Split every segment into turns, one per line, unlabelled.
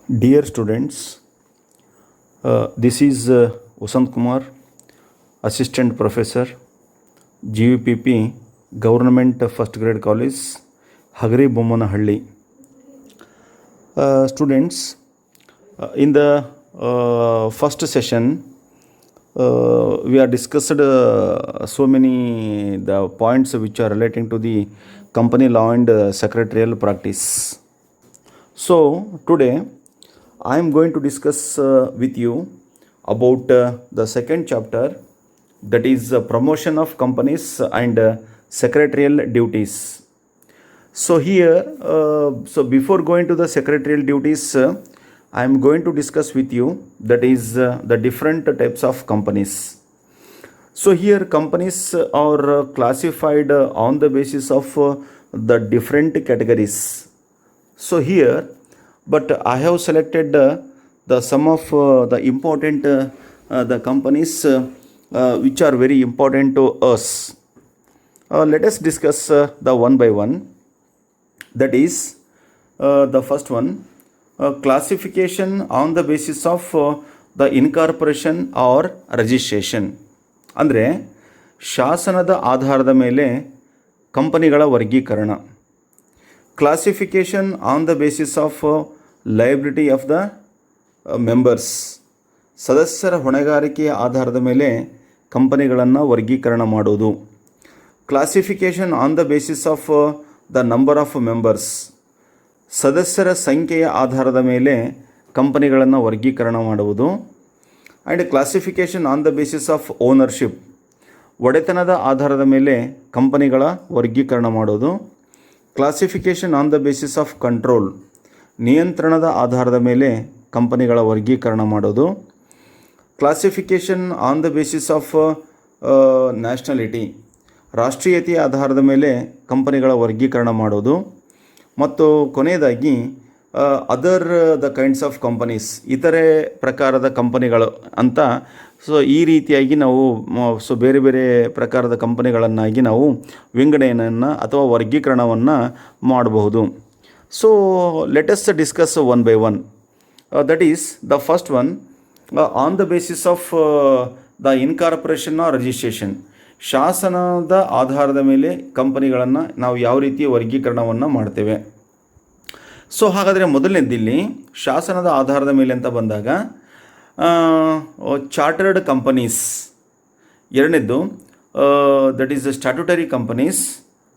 Dear students, this is Vasant Kumar, Assistant Professor, GUPP, Government First Grade College, Hagari Bommanahalli. Students, in the first session, we are discussed so many the points which are relating to the company law and secretarial practice. So today I am going to discuss with you about the second chapter, that is promotion of companies and secretarial duties. So here, so before going to the secretarial duties, I am going to discuss with you, that is the different types of companies. So here companies are classified on the basis of the different categories. So here, but I have selected the some of the important the companies which are very important to us. Let us discuss the one by one. That is the first one, classification on the basis of the incorporation or registration. ಅಂದರೆ ಶಾಸನದ ಆಧಾರದ ಮೇಲೆ ಕಂಪನಿಗಳ ವರ್ಗೀಕರಣ. Classification on the basis of liability of the members. ಸದಸ್ಯರ ಹೊಣೆಗಾರಿಕೆಯ ಆಧಾರದ ಮೇಲೆ ಕಂಪನಿಗಳನ್ನು ವರ್ಗೀಕರಣ ಮಾಡೋದು. Classification on the basis of the number of members. ಸದಸ್ಯರ ಸಂಖ್ಯೆಯ ಆಧಾರದ ಮೇಲೆ ಕಂಪನಿಗಳನ್ನು ವರ್ಗೀಕರಣ ಮಾಡುವುದು. And classification on the basis of ownership. ಒಡೆತನದ ಆಧಾರದ ಮೇಲೆ ಕಂಪನಿಗಳ ವರ್ಗೀಕರಣ ಮಾಡೋದು. Classification on the basis of control. ನಿಯಂತ್ರಣದ ಆಧಾರದ ಮೇಲೆ ಕಂಪನಿಗಳ ವರ್ಗೀಕರಣ ಮಾಡೋದು. Classification on the basis of nationality. ರಾಷ್ಟ್ರೀಯತೆಯ ಆಧಾರದ ಮೇಲೆ ಕಂಪನಿಗಳ ವರ್ಗೀಕರಣ ಮಾಡೋದು. ಮತ್ತು ಕೊನೆಯದಾಗಿ other the kinds of companies, ಇತರೆ ಪ್ರಕಾರದ ಕಂಪನಿಗಳು ಅಂತ. ಸೊ ಈ ರೀತಿಯಾಗಿ ನಾವು ಬೇರೆ ಬೇರೆ ಪ್ರಕಾರದ ಕಂಪನಿಗಳನ್ನಾಗಿ ನಾವು ವಿಂಗಡಣೆಯನ್ನು ಅಥವಾ ವರ್ಗೀಕರಣವನ್ನು ಮಾಡಬಹುದು. So let us discuss one by one. That is the first one, on the basis of the incorporation or registration. ಶಾಸನದ ಆಧಾರದ ಮೇಲೆ ಕಂಪನಿಗಳನ್ನು ನಾವು ಯಾವ ರೀತಿ ವರ್ಗೀಕರಣವನ್ನು ಮಾಡ್ತೇವೆ. ಸೊ ಹಾಗಾದರೆ ಮೊದಲನೇದಿಲ್ಲಿ ಶಾಸನದ ಆಧಾರದ ಮೇಲೆ ಅಂತ ಬಂದಾಗ ಚಾರ್ಟರ್ಡ್ ಕಂಪನೀಸ್. ಎರಡನೇದ್ದು that is statutory companies.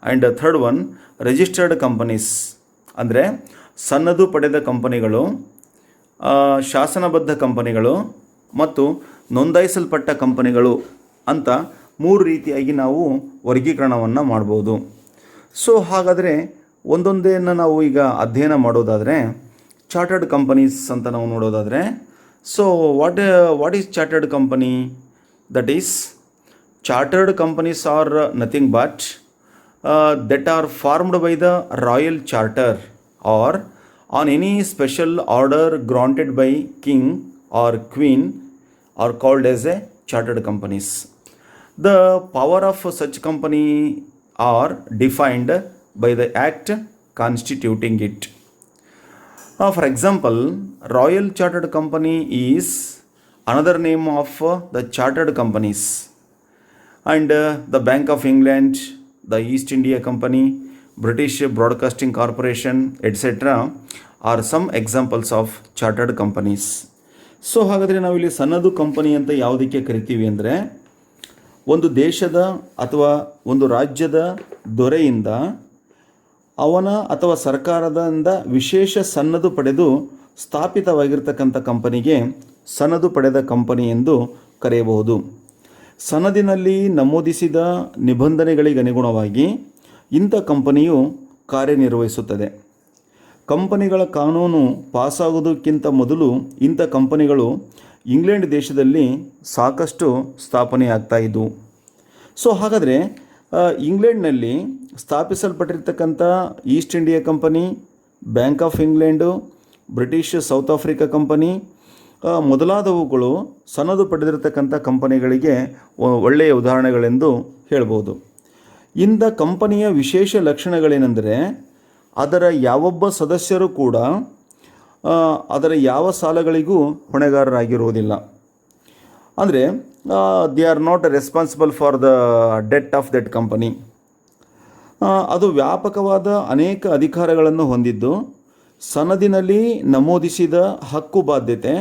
And third one registered companies. ಅಂದರೆ ಸನ್ನದು ಪಡೆದ ಕಂಪನಿಗಳು, ಶಾಸನಬದ್ಧ ಕಂಪನಿಗಳು ಮತ್ತು ನೋಂದಾಯಿಸಲ್ಪಟ್ಟ ಕಂಪನಿಗಳು ಅಂತ ಮೂರು ರೀತಿಯಾಗಿ ನಾವು ವರ್ಗೀಕರಣವನ್ನು ಮಾಡ್ಬೋದು. ಸೊ ಹಾಗಾದರೆ ಒಂದೊಂದೇನ ನಾವು ಈಗ ಅಧ್ಯಯನ ಮಾಡೋದಾದರೆ, ಚಾರ್ಟರ್ಡ್ ಕಂಪನೀಸ್ ಅಂತ ನಾವು ನೋಡೋದಾದರೆ, so what is chartered company? That is chartered companies are nothing but that are formed by the royal charter or on any special order granted by king or queen are called as a chartered companies. The power of such company are defined by the act constituting it. For example, Royal Chartered Company is another name of the chartered companies. And the Bank of England, the East India Company, British Broadcasting Corporation, etc. are some examples of chartered companies. So ಹಾಗಾದರೆ ನಾವಿಲ್ಲಿ ಸನ್ನದು company ಅಂತ ಯಾವುದಕ್ಕೆ ಕರಿತೀವಿ ಅಂದರೆ, ಒಂದು ದೇಶದ ಅಥವಾ ಒಂದು ರಾಜ್ಯದ ದೊರೆಯಿಂದ ಅವನ ಅಥವಾ ಸರ್ಕಾರದಿಂದ ವಿಶೇಷ ಸನ್ನದು ಪಡೆದು ಸ್ಥಾಪಿತವಾಗಿರ್ತಕ್ಕಂಥ ಕಂಪನಿಗೆ ಸನ್ನದು ಪಡೆದ ಕಂಪನಿ ಎಂದು ಕರೆಯಬಹುದು. ಸನದಿನಲ್ಲಿ ನಮೂದಿಸಿದ ನಿಬಂಧನೆಗಳಿಗನುಗುಣವಾಗಿ ಇಂಥ ಕಂಪನಿಯು ಕಾರ್ಯನಿರ್ವಹಿಸುತ್ತದೆ. ಕಂಪನಿಗಳ ಕಾನೂನು ಪಾಸಾಗುವುದಕ್ಕಿಂತ ಮೊದಲು ಇಂಥ ಕಂಪನಿಗಳು ಇಂಗ್ಲೆಂಡ್ ದೇಶದಲ್ಲಿ ಸಾಕಷ್ಟು ಸ್ಥಾಪನೆಯಾಗ್ತಾ ಇದ್ದವು. ಸೊ ಹಾಗಾದರೆ ಇಂಗ್ಲೆಂಡ್ನಲ್ಲಿ ಸ್ಥಾಪಿಸಲ್ಪಟ್ಟಿರ್ತಕ್ಕಂಥ East India Company, Bank of England, British South Africa Company ಮೊದಲಾದವುಗಳು ಸನ್ನದು ಪಡೆದಿರತಕ್ಕಂಥ ಕಂಪನಿಗಳಿಗೆ ಒಳ್ಳೆಯ ಉದಾಹರಣೆಗಳೆಂದು ಹೇಳ್ಬೋದು. ಇಂಥ ಕಂಪನಿಯ ವಿಶೇಷ ಲಕ್ಷಣಗಳೇನೆಂದರೆ, ಅದರ ಯಾವೊಬ್ಬ ಸದಸ್ಯರು ಕೂಡ ಅದರ ಯಾವ ಸಾಲಗಳಿಗೂ ಹೊಣೆಗಾರರಾಗಿರುವುದಿಲ್ಲ. ಅಂದರೆ they are not responsible for the debt of that company. ಅದು ವ್ಯಾಪಕವಾದ ಅನೇಕ ಅಧಿಕಾರಗಳನ್ನು ಹೊಂದಿದ್ದು ಸನದಿನಲ್ಲಿ ನಮೂದಿಸಿದ ಹಕ್ಕು ಬಾಧ್ಯತೆ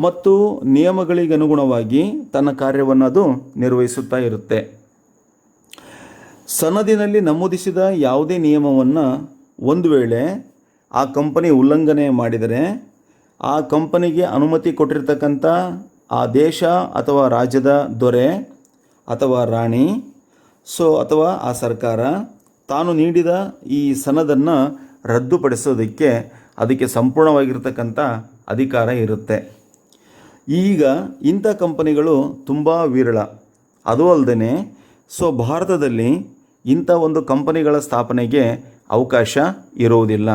ಮತ್ತು ನಿಯಮಗಳಿಗನುಗುಣವಾಗಿ ತನ್ನ ಕಾರ್ಯವನ್ನು ಅದು ನಿರ್ವಹಿಸುತ್ತಾ ಇರುತ್ತೆ. ಸನದಿನಲ್ಲಿ ನಮೂದಿಸಿದ ಯಾವುದೇ ನಿಯಮವನ್ನು ಒಂದು ವೇಳೆ ಆ ಕಂಪನಿ ಉಲ್ಲಂಘನೆ ಮಾಡಿದರೆ ಆ ಕಂಪನಿಗೆ ಅನುಮತಿ ಕೊಟ್ಟಿರ್ತಕ್ಕಂಥ ಆ ದೇಶ ಅಥವಾ ರಾಜ್ಯದ ದೊರೆ ಅಥವಾ ರಾಣಿ ಅಥವಾ ಆ ಸರ್ಕಾರ ತಾನು ನೀಡಿದ ಈ ಸನದನ್ನು ರದ್ದುಪಡಿಸೋದಕ್ಕೆ ಅದಕ್ಕೆ ಸಂಪೂರ್ಣವಾಗಿರ್ತಕ್ಕಂಥ ಅಧಿಕಾರ ಇರುತ್ತೆ. ಈಗ ಇಂಥ ಕಂಪನಿಗಳು ತುಂಬ ವಿರಳ. ಅದೂ ಅಲ್ಲದೆ ಭಾರತದಲ್ಲಿ ಇಂಥ ಒಂದು ಕಂಪನಿಗಳ ಸ್ಥಾಪನೆಗೆ ಅವಕಾಶ ಇರುವುದಿಲ್ಲ.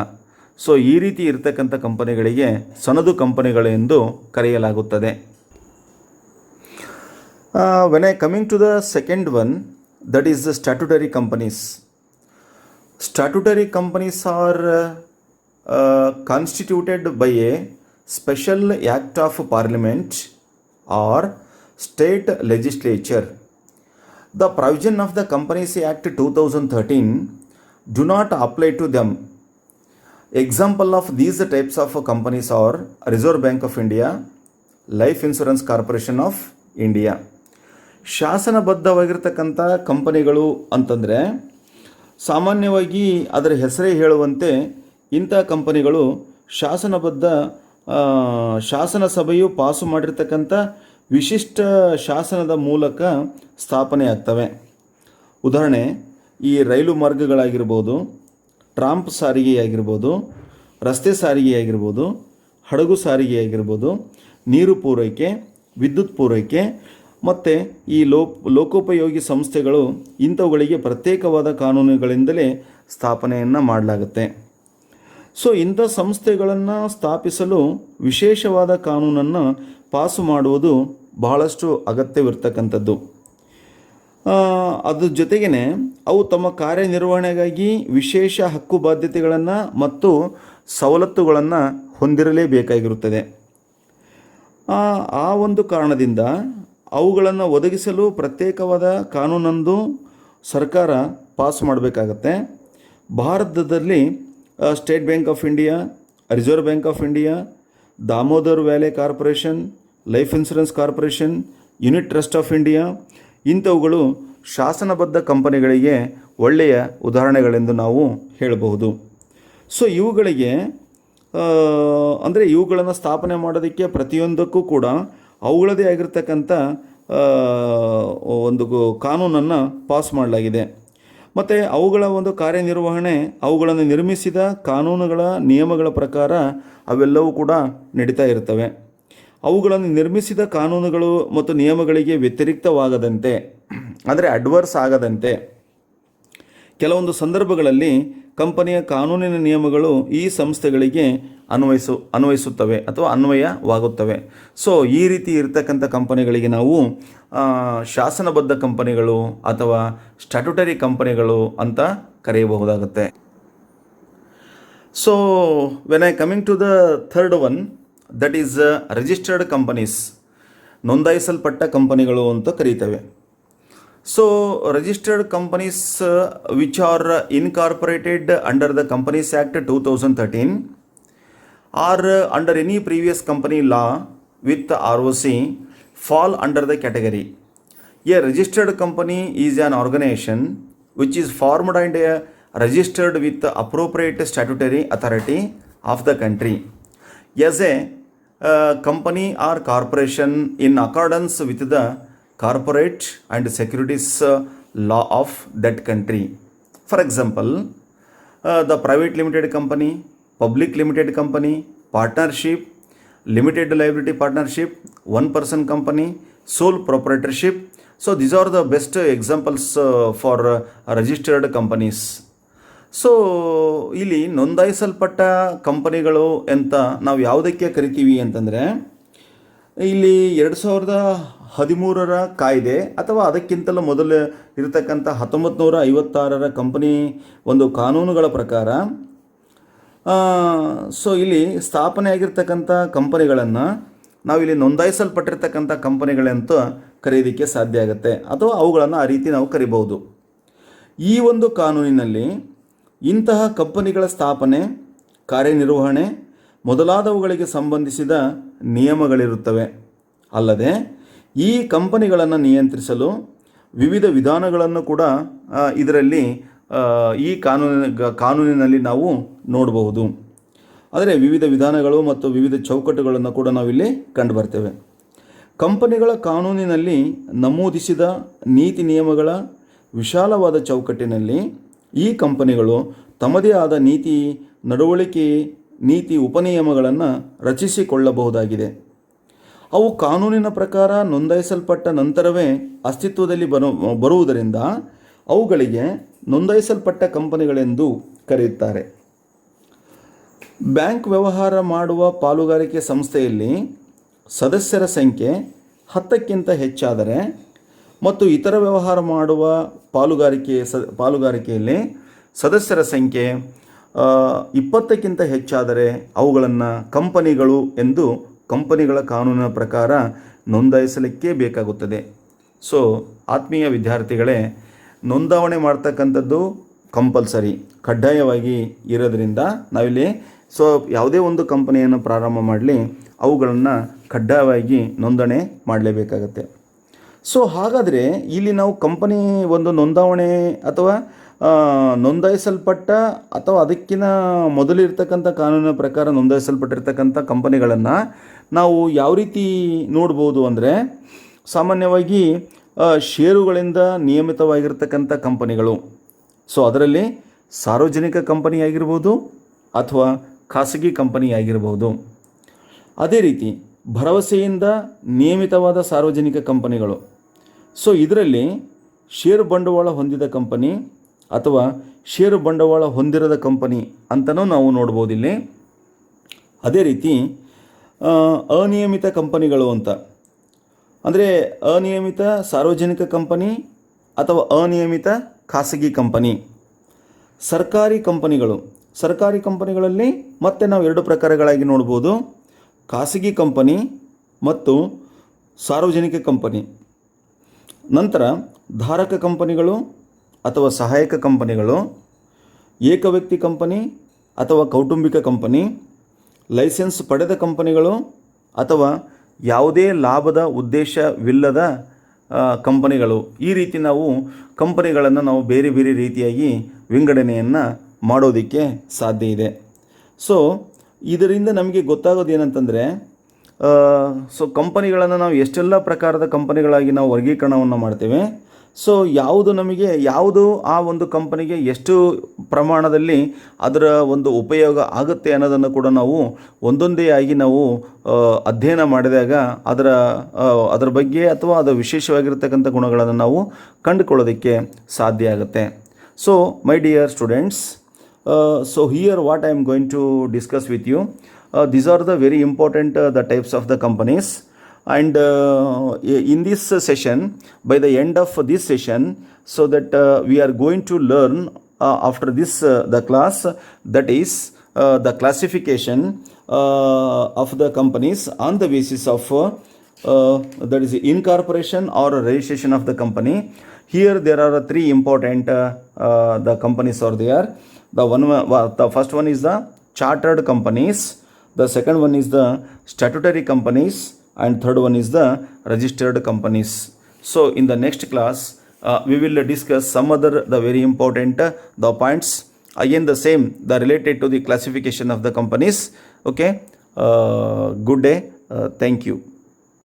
ಈ ರೀತಿ ಇರತಕ್ಕಂಥ ಕಂಪನಿಗಳಿಗೆ ಸನದು ಕಂಪನಿಗಳು ಎಂದು ಕರೆಯಲಾಗುತ್ತದೆ. When I coming to the second one, that is the statutory companies. Statutory companies are constituted by a special act of parliament or state legislature. The provision of the Companies Act 2013 do not apply to them. Example of these types of companies are Reserve Bank of India, Life Insurance Corporation of India. ಶಾಸನಬದ್ಧವಾಗಿರ್ತಕ್ಕಂಥ ಕಂಪನಿಗಳು ಅಂತಂದರೆ ಸಾಮಾನ್ಯವಾಗಿ ಅದರ ಹೆಸರೇ ಹೇಳುವಂತೆ ಇಂಥ ಕಂಪನಿಗಳು ಶಾಸನ ಸಭೆಯು ಪಾಸು ಮಾಡಿರ್ತಕ್ಕಂಥ ವಿಶಿಷ್ಟ ಶಾಸನದ ಮೂಲಕ ಸ್ಥಾಪನೆ ಆಗ್ತವೆ. ಉದಾಹರಣೆ, ಈ ರೈಲು ಮಾರ್ಗಗಳಾಗಿರ್ಬೋದು, ಟ್ರಾಂಪ್ ಸಾರಿಗೆಯಾಗಿರ್ಬೋದು, ರಸ್ತೆ ಸಾರಿಗೆಯಾಗಿರ್ಬೋದು, ಹಡಗು ಸಾರಿಗೆಯಾಗಿರ್ಬೋದು, ನೀರು ಪೂರೈಕೆ, ವಿದ್ಯುತ್ ಪೂರೈಕೆ ಮತ್ತು ಈ ಲೋಕೋಪಯೋಗಿ ಸಂಸ್ಥೆಗಳು ಇಂಥವುಗಳಿಗೆ ಪ್ರತ್ಯೇಕವಾದ ಕಾನೂನುಗಳಿಂದಲೇ ಸ್ಥಾಪನೆಯನ್ನು ಮಾಡಲಾಗುತ್ತೆ. ಇಂಥ ಸಂಸ್ಥೆಗಳನ್ನು ಸ್ಥಾಪಿಸಲು ವಿಶೇಷವಾದ ಕಾನೂನನ್ನು ಪಾಸು ಮಾಡುವುದು ಬಹಳಷ್ಟು ಅಗತ್ಯವಿರ್ತಕ್ಕಂಥದ್ದು. ಅದ್ರ ಜೊತೆಗೇ ಅವು ತಮ್ಮ ಕಾರ್ಯನಿರ್ವಹಣೆಗಾಗಿ ವಿಶೇಷ ಹಕ್ಕು ಬಾಧ್ಯತೆಗಳನ್ನು ಮತ್ತು ಸವಲತ್ತುಗಳನ್ನು ಹೊಂದಿರಲೇಬೇಕಾಗಿರುತ್ತದೆ. ಆ ಒಂದು ಕಾರಣದಿಂದ ಅವುಗಳನ್ನು ಒದಗಿಸಲು ಪ್ರತ್ಯೇಕವಾದ ಕಾನೂನೊಂದು ಸರ್ಕಾರ ಪಾಸ್ ಮಾಡಬೇಕಾಗತ್ತೆ. ಭಾರತದಲ್ಲಿ State Bank of India, Reserve Bank of India, Damodar Valley Corporation, Life Insurance Corporation, Unit Trust of India ಇಂಥವುಗಳು ಶಾಸನಬದ್ಧ ಕಂಪನಿಗಳಿಗೆ ಒಳ್ಳೆಯ ಉದಾಹರಣೆಗಳೆಂದು ನಾವು ಹೇಳಬಹುದು. ಇವುಗಳಿಗೆ ಅಂದರೆ ಇವುಗಳನ್ನು ಸ್ಥಾಪನೆ ಮಾಡೋದಕ್ಕೆ ಪ್ರತಿಯೊಂದಕ್ಕೂ ಕೂಡ ಅವುಗಳದೇ ಆಗಿರ್ತಕ್ಕಂಥ ಒಂದು ಕಾನೂನನ್ನು ಪಾಸ್ ಮಾಡಲಾಗಿದೆ. ಮತ್ತು ಅವುಗಳ ಒಂದು ಕಾರ್ಯನಿರ್ವಹಣೆ ಅವುಗಳನ್ನು ನಿರ್ಮಿಸಿದ ಕಾನೂನುಗಳ ನಿಯಮಗಳ ಪ್ರಕಾರ ಅವೆಲ್ಲವೂ ಕೂಡ ನಡೀತಾ ಇರ್ತವೆ. ಅವುಗಳನ್ನು ನಿರ್ಮಿಸಿದ ಕಾನೂನುಗಳು ಮತ್ತು ನಿಯಮಗಳಿಗೆ ವ್ಯತಿರಿಕ್ತವಾಗದಂತೆ, ಅಂದರೆ ಅಡ್ವರ್ಸ್ ಆಗದಂತೆ ಕೆಲವೊಂದು ಸಂದರ್ಭಗಳಲ್ಲಿ ಕಂಪನಿಯ ಕಾನೂನಿನ ನಿಯಮಗಳು ಈ ಸಂಸ್ಥೆಗಳಿಗೆ ಅನ್ವಯಿಸುತ್ತವೆ ಅಥವಾ ಅನ್ವಯವಾಗುತ್ತವೆ. ಈ ರೀತಿ ಇರತಕ್ಕಂಥ ಕಂಪನಿಗಳಿಗೆ ನಾವು ಶಾಸನಬದ್ಧ ಕಂಪನಿಗಳು ಅಥವಾ ಸ್ಟ್ಯಾಟ್ಯೂಟರಿ ಕಂಪನಿಗಳು ಅಂತ ಕರೆಯಬಹುದಾಗುತ್ತೆ. When I coming to the third one, that is registered companies, ನೋಂದಾಯಿಸಲ್ಪಟ್ಟ ಕಂಪನಿಗಳು ಅಂತ ಕರೀತೇವೆ. Registered companies which are incorporated under the Companies Act 2013 or under any previous company law with ROC fall under the category. A registered company is an organization which is formed and registered with the appropriate statutory authority of the country as a company or corporation in accordance with the corporate and securities law of that country. For example, the private limited company, public limited company, partnership, limited liability partnership, one person company, sole proprietorship. These are the best examples for registered companies. ಇಲ್ಲಿ ನೋಂದಾಯಿಸಲ್ಪಟ್ಟ ಕಂಪನಿಗಳು ಅಂತ ನಾವು ಯಾವುದಕ್ಕೆ ಕರಿತೀವಿ ಅಂತಂದರೆ, ಇಲ್ಲಿ 2013ರ ಕಾಯ್ದೆ ಅಥವಾ ಅದಕ್ಕಿಂತಲೂ ಮೊದಲು ಇರತಕ್ಕಂಥ 1956ರ ಕಂಪನಿ ಒಂದು ಕಾನೂನುಗಳ ಪ್ರಕಾರ ಸೊ ಇಲ್ಲಿ ಸ್ಥಾಪನೆ ಆಗಿರ್ತಕ್ಕಂಥ ಕಂಪನಿಗಳನ್ನು ನಾವಿಲ್ಲಿ ನೋಂದಾಯಿಸಲ್ಪಟ್ಟಿರ್ತಕ್ಕಂಥ ಕಂಪನಿಗಳಂತ ಕರೆಯೋದಕ್ಕೆ ಸಾಧ್ಯ ಆಗುತ್ತೆ, ಅಥವಾ ಅವುಗಳನ್ನು ಆ ರೀತಿ ನಾವು ಕರಿಬಹುದು. ಈ ಒಂದು ಕಾನೂನಿನಲ್ಲಿ ಇಂತಹ ಕಂಪನಿಗಳ ಸ್ಥಾಪನೆ, ಕಾರ್ಯನಿರ್ವಹಣೆ ಮೊದಲಾದವುಗಳಿಗೆ ಸಂಬಂಧಿಸಿದ ನಿಯಮಗಳಿರುತ್ತವೆ. ಅಲ್ಲದೆ ಈ ಕಂಪನಿಗಳನ್ನು ನಿಯಂತ್ರಿಸಲು ವಿವಿಧ ವಿಧಾನಗಳನ್ನು ಕೂಡ ಇದರಲ್ಲಿ ಈ ಕಾನೂನಿನಲ್ಲಿ ನಾವು ನೋಡಬಹುದು. ಆದರೆ ವಿವಿಧ ವಿಧಾನಗಳು ಮತ್ತು ವಿವಿಧ ಚೌಕಟ್ಟುಗಳನ್ನು ಕೂಡ ನಾವಿಲ್ಲಿ ಕಂಡುಬರ್ತೇವೆ. ಕಂಪನಿಗಳ ಕಾನೂನಿನಲ್ಲಿ ನಮೂದಿಸಿದ ನೀತಿ ನಿಯಮಗಳ ವಿಶಾಲವಾದ ಚೌಕಟ್ಟಿನಲ್ಲಿ ಈ ಕಂಪನಿಗಳು ತಮ್ಮದೇ ಆದ ನೀತಿ, ನಡವಳಿಕೆ, ನೀತಿ ಉಪನಿಯಮಗಳನ್ನು ರಚಿಸಿಕೊಳ್ಳಬಹುದಾಗಿದೆ. ಅವು ಕಾನೂನಿನ ಪ್ರಕಾರ ನೋಂದಾಯಿಸಲ್ಪಟ್ಟ ನಂತರವೇ ಅಸ್ತಿತ್ವದಲ್ಲಿ ಬರುವುದರಿಂದ ಅವುಗಳಿಗೆ ನೋಂದಾಯಿಸಲ್ಪಟ್ಟ ಕಂಪನಿಗಳೆಂದು ಕರೆಯುತ್ತಾರೆ. ಬ್ಯಾಂಕ್ ವ್ಯವಹಾರ ಮಾಡುವ ಪಾಲುಗಾರಿಕೆ ಸಂಸ್ಥೆಯಲ್ಲಿ ಸದಸ್ಯರ ಸಂಖ್ಯೆ 10ಕ್ಕಿಂತ ಹೆಚ್ಚಾದರೆ ಮತ್ತು ಇತರ ವ್ಯವಹಾರ ಮಾಡುವ ಪಾಲುಗಾರಿಕೆಯಲ್ಲಿ ಸದಸ್ಯರ ಸಂಖ್ಯೆ 20ಕ್ಕಿಂತ ಹೆಚ್ಚಾದರೆ ಅವುಗಳನ್ನು ಕಂಪನಿಗಳು ಎಂದು ಕಂಪನಿಗಳ ಕಾನೂನಿನ ಪ್ರಕಾರ ನೋಂದಾಯಿಸಲಿಕ್ಕೆ ಬೇಕಾಗುತ್ತದೆ. ಸೊ ಆತ್ಮೀಯ ವಿದ್ಯಾರ್ಥಿಗಳೇ, ನೋಂದಾವಣೆ ಮಾಡ್ತಕ್ಕಂಥದ್ದು ಕಂಪಲ್ಸರಿ, ಕಡ್ಡಾಯವಾಗಿ ಇರೋದ್ರಿಂದ ನಾವಿಲ್ಲಿ ಯಾವುದೇ ಒಂದು ಕಂಪನಿಯನ್ನು ಪ್ರಾರಂಭ ಮಾಡಲಿ ಅವುಗಳನ್ನು ಕಡ್ಡಾಯವಾಗಿ ನೋಂದಣಿ ಮಾಡಲೇಬೇಕಾಗತ್ತೆ. ಸೊ ಹಾಗಾದರೆ ಇಲ್ಲಿ ನಾವು ಕಂಪನಿ ಒಂದು ನೋಂದಾವಣೆ ಅಥವಾ ನೋಂದಾಯಿಸಲ್ಪಟ್ಟ ಅಥವಾ ಅದಕ್ಕಿಂತ ಮೊದಲಿರ್ತಕ್ಕಂಥ ಕಾನೂನಿನ ಪ್ರಕಾರ ನೋಂದಾಯಿಸಲ್ಪಟ್ಟಿರ್ತಕ್ಕಂಥ ಕಂಪನಿಗಳನ್ನು ನಾವು ಯಾವ ರೀತಿ ನೋಡ್ಬೋದು ಅಂದರೆ, ಸಾಮಾನ್ಯವಾಗಿ ಷೇರುಗಳಿಂದ ನಿಯಮಿತವಾಗಿರ್ತಕ್ಕಂಥ ಕಂಪನಿಗಳು. ಸೊ ಅದರಲ್ಲಿ ಸಾರ್ವಜನಿಕ ಕಂಪನಿ ಆಗಿರ್ಬೋದು ಅಥವಾ ಖಾಸಗಿ ಕಂಪನಿ ಆಗಿರ್ಬೋದು. ಅದೇ ರೀತಿ ಭರವಸೆಯಿಂದ ನಿಯಮಿತವಾದ ಸಾರ್ವಜನಿಕ ಕಂಪನಿಗಳು. ಸೊ ಇದರಲ್ಲಿ ಷೇರು ಬಂಡವಾಳ ಹೊಂದಿದ ಕಂಪನಿ ಅಥವಾ ಷೇರು ಬಂಡವಾಳ ಹೊಂದಿರದ ಕಂಪನಿ ಅಂತಲೂ ನಾವು ನೋಡ್ಬೋದು ಇಲ್ಲಿ. ಅದೇ ರೀತಿ ಅನಿಯಮಿತ ಕಂಪನಿಗಳು ಅಂತ ಅಂದರೆ ಅನಿಯಮಿತ ಸಾರ್ವಜನಿಕ ಕಂಪನಿ ಅಥವಾ ಅನಿಯಮಿತ ಖಾಸಗಿ ಕಂಪನಿ. ಸರ್ಕಾರಿ ಕಂಪನಿಗಳು, ಸರ್ಕಾರಿ ಕಂಪನಿಗಳಲ್ಲಿ ಮತ್ತೆ ನಾವು 2 ಪ್ರಕಾರಗಳಾಗಿ ನೋಡ್ಬೋದು, ಖಾಸಗಿ ಕಂಪನಿ ಮತ್ತು ಸಾರ್ವಜನಿಕ ಕಂಪನಿ. ನಂತರ ಧಾರಕ ಕಂಪನಿಗಳು ಅಥವಾ ಸಹಾಯಕ ಕಂಪನಿಗಳು, ಏಕವ್ಯಕ್ತಿ ಕಂಪನಿ ಅಥವಾ ಕೌಟುಂಬಿಕ ಕಂಪನಿ, ಲೈಸೆನ್ಸ್ ಪಡೆದ ಕಂಪನಿಗಳು ಅಥವಾ ಯಾವುದೇ ಲಾಭದ ಉದ್ದೇಶವಿಲ್ಲದ ಕಂಪನಿಗಳು. ಈ ರೀತಿ ನಾವು ಕಂಪನಿಗಳನ್ನು ನಾವು ಬೇರೆ ಬೇರೆ ರೀತಿಯಾಗಿ ವಿಂಗಡಣೆಯನ್ನು ಮಾಡೋದಕ್ಕೆ ಸಾಧ್ಯ ಇದೆ. ಸೊ ಇದರಿಂದ ನಮಗೆ ಗೊತ್ತಾಗೋದು ಏನಂತಂದರೆ, ಸೊ ಕಂಪನಿಗಳನ್ನು ನಾವು ಎಷ್ಟೆಲ್ಲ ಪ್ರಕಾರದ ಕಂಪನಿಗಳಾಗಿ ನಾವು ವರ್ಗೀಕರಣವನ್ನು ಮಾಡ್ತೇವೆ. ಸೊ ಯಾವುದು ಆ ಒಂದು ಕಂಪನಿಗೆ ಎಷ್ಟು ಪ್ರಮಾಣದಲ್ಲಿ ಅದರ ಒಂದು ಉಪಯೋಗ ಆಗುತ್ತೆ ಅನ್ನೋದನ್ನು ಕೂಡ ನಾವು ಒಂದೊಂದೇ ಆಗಿ ನಾವು ಅಧ್ಯಯನ ಮಾಡಿದಾಗ ಅದರ ಬಗ್ಗೆ ಅಥವಾ ಅದರ ವಿಶೇಷವಾಗಿರ್ತಕ್ಕಂಥ ಗುಣಗಳನ್ನು ನಾವು ಕಂಡುಕೊಳ್ಳೋದಕ್ಕೆ ಸಾಧ್ಯ ಆಗುತ್ತೆ. So my dear students, so here what I am going to discuss with you, these are the very important the types of the companies, and in this session, by the end of this session, so that we are going to learn after this the class, that is the classification of the companies on the basis of that is incorporation or registration of the company. Here there are 3 important the companies are there. The first one is the chartered companies, the second one is the statutory companies, and third one is the registered companies. So in the next class we will discuss some other the very important the points, again the same the related to the classification of the companies. Okay, good day, thank you.